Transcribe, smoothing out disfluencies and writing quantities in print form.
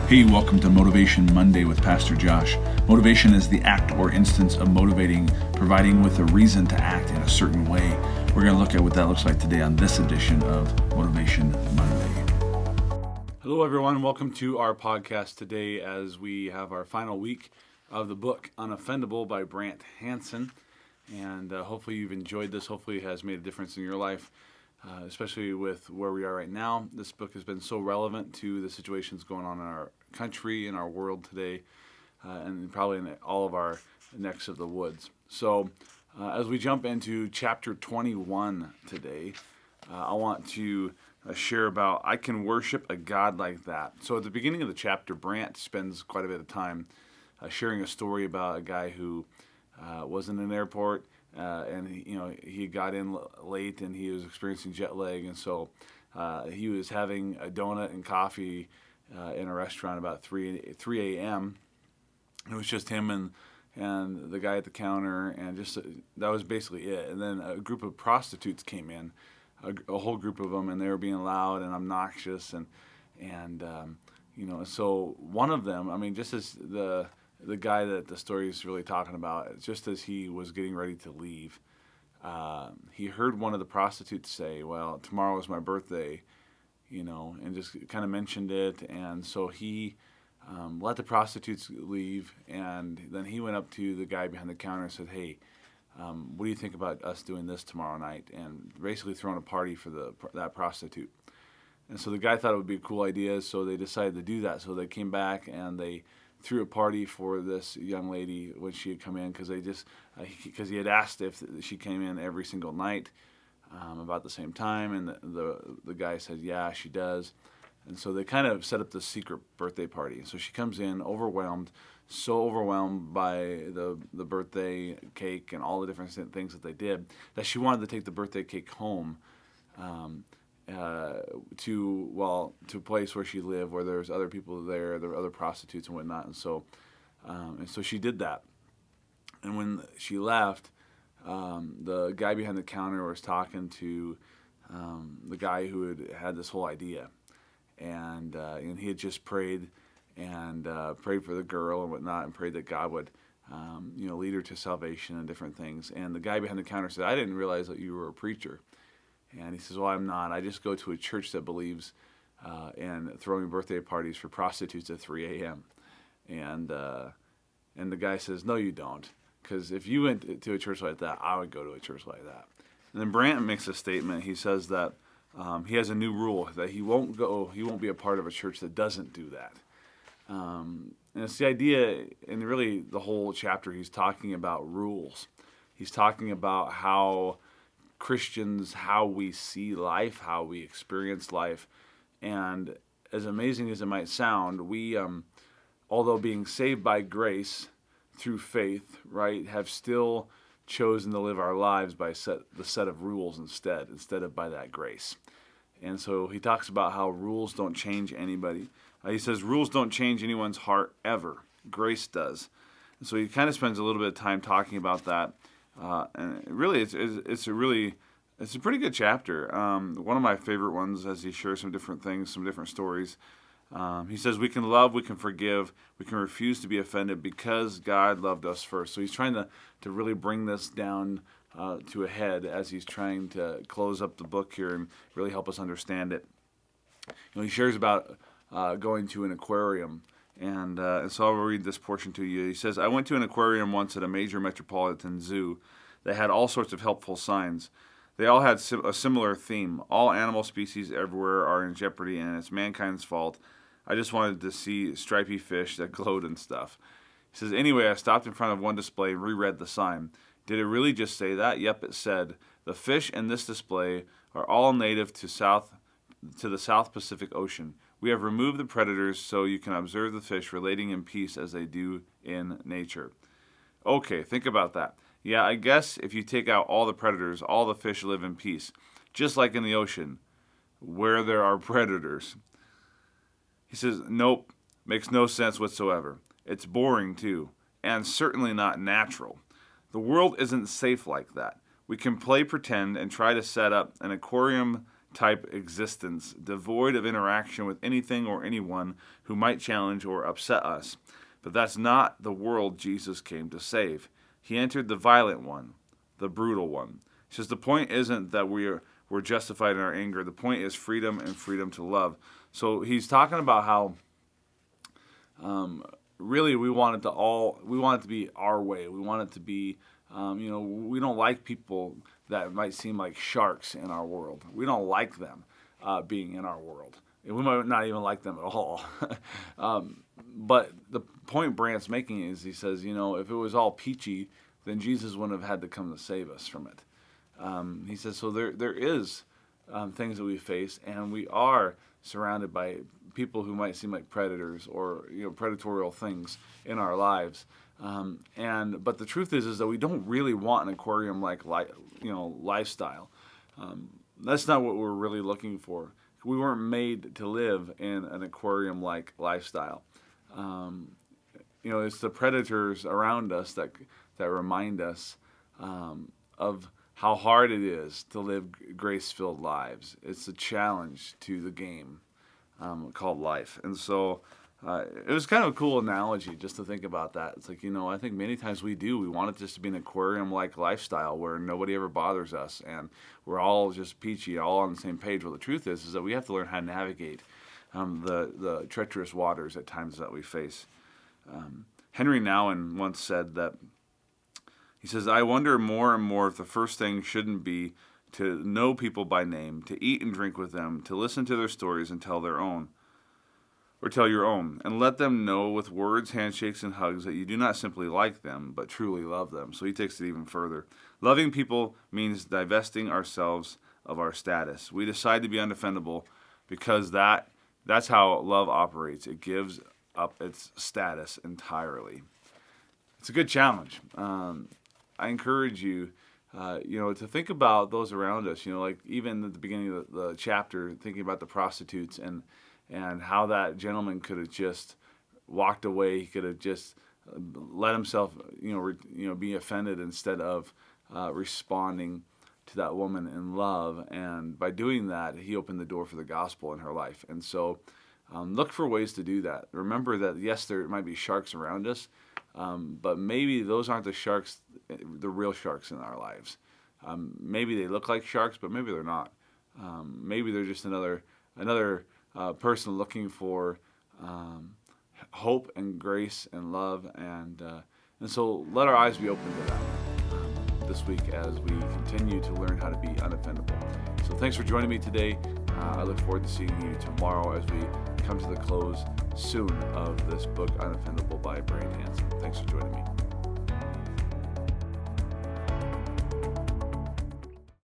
Hey, welcome to Motivation Monday with Pastor Josh. Motivation is the act or instance of motivating, providing with a reason to act in a certain way. We're going to look at what that looks like today on this edition of Motivation Monday. Hello, everyone. Welcome to our podcast today as we have our final week of the book Unoffendable by Brant Hansen. And hopefully you've enjoyed this. Hopefully it has made a difference in your life. Especially with where we are right now. This book has been so relevant to the situations going on in our country, in our world today, and probably in all of our necks of the woods. So as we jump into chapter 21 today, I want to share about I can worship a God like that. So at the beginning of the chapter, Brant spends quite a bit of time sharing a story about a guy who was in an airport. And he got in late and he was experiencing jet lag, and so he was having a donut and coffee in a restaurant about 3 a.m. It was just him and the guy at the counter, and just that was basically it. And then a group of prostitutes came in, a whole group of them, and they were being loud and obnoxious, and so one of them, just as the guy that the story is really talking about, just as he was getting ready to leave, he heard one of the prostitutes say, well, tomorrow is my birthday, and just kind of mentioned it. And so he let the prostitutes leave, and then he went up to the guy behind the counter and said, hey, what do you think about us doing this tomorrow night? And basically throwing a party for that prostitute. And so the guy thought it would be a cool idea, so they decided to do that. So they came back and they threw a party for this young lady when she had come in, because he had asked if she came in every single night about the same time, and the guy said, yeah, she does. And so they kind of set up this secret birthday party. So she comes in so overwhelmed by the birthday cake and all the different things that they did, that she wanted to take the birthday cake home to a place where she lived, where there's other people there were other prostitutes and whatnot, and so she did that. And when she left, the guy behind the counter was talking to the guy who had this whole idea, and he had just prayed for the girl and whatnot, and prayed that God would lead her to salvation and different things. And the guy behind the counter said, I didn't realize that you were a preacher. And he says, well, I'm not. I just go to a church that believes in throwing birthday parties for prostitutes at 3 a.m. And the guy says, no, you don't. Because if you went to a church like that, I would go to a church like that. And then Brant makes a statement. He says that he has a new rule, that he won't be a part of a church that doesn't do that. And it's the idea, and really the whole chapter, he's talking about rules. He's talking about how Christians, how we see life, how we experience life. And as amazing as it might sound, we, although being saved by grace through faith, right, have still chosen to live our lives by the set of rules instead of by that grace. And so he talks about how rules don't change anybody. He says rules don't change anyone's heart ever. Grace does. And so he kind of spends a little bit of time talking about that. And really, it's a pretty good chapter. One of my favorite ones, as he shares some different things, some different stories. He says we can love, we can forgive, we can refuse to be offended because God loved us first. So he's trying to really bring this down to a head as he's trying to close up the book here and really help us understand it. He shares about going to an aquarium. And so I'll read this portion to you. He says, I went to an aquarium once at a major metropolitan zoo that had all sorts of helpful signs. They all had a similar theme. All animal species everywhere are in jeopardy, and it's mankind's fault. I just wanted to see stripy fish that glowed and stuff. He says, anyway, I stopped in front of one display and reread the sign. Did it really just say that? Yep, it said, the fish in this display are all native to the South Pacific Ocean. We have removed the predators so you can observe the fish relating in peace as they do in nature. Okay, think about that. Yeah, I guess if you take out all the predators, all the fish live in peace, just like in the ocean, where there are predators. He says, nope, makes no sense whatsoever. It's boring, too, and certainly not natural. The world isn't safe like that. We can play pretend and try to set up an aquarium type existence, devoid of interaction with anything or anyone who might challenge or upset us. But that's not the world Jesus came to save. He entered the violent one, the brutal one. He says the point isn't that we're justified in our anger. The point is freedom and freedom to love. So he's talking about how really we want it to be our way. We want it to be, we don't like people that might seem like sharks in our world. We don't like them being in our world. We might not even like them at all. But the point Brant's making is, he says, if it was all peachy, then Jesus wouldn't have had to come to save us from it. He says, so there is things that we face, and we are surrounded by people who might seem like predators or predatorial things in our lives. But the truth is that we don't really want an aquarium-like lifestyle. That's not what we're really looking for. We weren't made to live in an aquarium-like lifestyle. It's the predators around us that remind us of how hard it is to live grace-filled lives. It's a challenge to the game called life. And so it was kind of a cool analogy just to think about that. It's like, I think many times we want it just to be an aquarium-like lifestyle where nobody ever bothers us and we're all just peachy, all on the same page. Well, the truth is that we have to learn how to navigate the treacherous waters at times that we face. Henry Nouwen once said that, he says, I wonder more and more if the first thing shouldn't be to know people by name, to eat and drink with them, to listen to their stories and tell your own, and let them know with words, handshakes, and hugs that you do not simply like them, but truly love them. So he takes it even further. Loving people means divesting ourselves of our status. We decide to be unoffendable because that's how love operates. It gives up its status entirely. It's a good challenge. I encourage you, to think about those around us. Like even at the beginning of the chapter, thinking about the prostitutes and how that gentleman could have just walked away. He could have just let himself, be offended instead of responding to that woman in love. And by doing that, he opened the door for the gospel in her life. And so look for ways to do that. Remember that, yes, there might be sharks around us, but maybe those aren't the sharks, the real sharks in our lives. Maybe they look like sharks, but maybe they're not. Maybe they're just another person looking for hope and grace and love, and so let our eyes be open to that this week as we continue to learn how to be unoffendable. So thanks for joining me today. I look forward to seeing you tomorrow as we come to the close soon of this book, Unoffendable by Brant Hansen. Thanks for joining me.